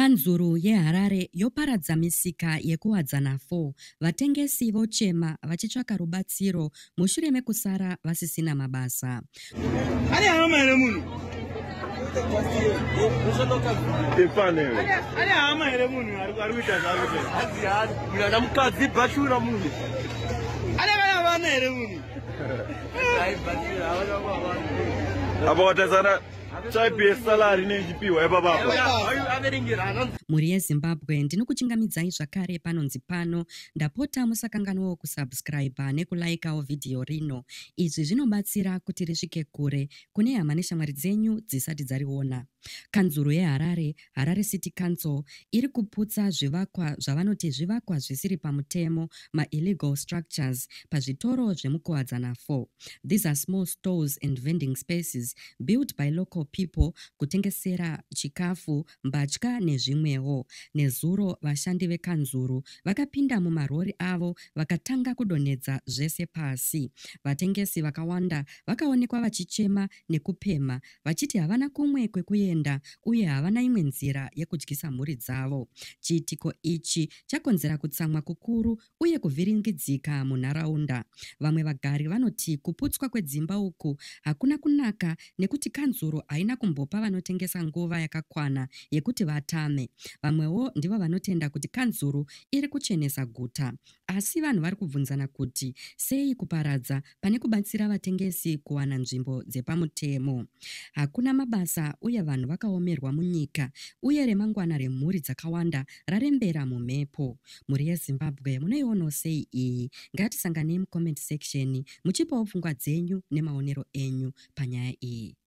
Kanzuru yeHarare yoparadza misika yekuwadzana 4. Vatengesi vochema vachitsvaka rubatsiro mushure mekusara vasisina mabasa. Muri yeZimbabwe ndinokuchingamidzai zvakare panonzi pano. Ndapota musakanganwawo kusubscribe nekulikeawo vhidhiyo rino. Izvi zvinobatsira kuti risvike kure kune hama neshamwari dzenyu dzisati dzariona. Kanzuru yeHarare, Harare City Council, iri kuputsa zvivakwa zvavanoti zvivakwa zvisiri pamutemo, illegal structures, pazvitoro zvemukuwadzana 4. These are small stores and vending spaces built by local people kutengesera chikafu, mbatya nezvimwewo. Nezuro vashandi vekanzuru vakapinda mumarori avo vakatanga kudonhedza zvese pasi. Vatengesi vakawanda vakaonekwa vachichema nekupema vachiti havana kumwe kwekuenda uye havana imwe nzira yekudyisa mhuri dzavo. Chiitiko ichi chakonzera kutsamwa kukuru uye kuvhiringidzika munharaunda. Vamwe vagari vanoti kuputswa kwedzimba uku hakuna kunaka nekuti kanzuru haina kumbopa vanotengesa nguva yakakwana yekuti vatame. Vamwewo ndivo vanotenda kuti kanzuru iri kuchenesa guta. Asi vanhu vari kubvunzana kuti sei kuparadza pane kubatsira vatengesi kuwana nzvimbo dzepamutemo. Hakuna mabasa uye vanhu vakaomerwa munyika uye remangwana remhuri dzakawanda rarembera mumhepo. Muri yeZimbabwe munoionawo sei iyi? Ngatisanganei mucomment section muchipawo pfungwa dzenyu nemaonero enyu panyaya iyi.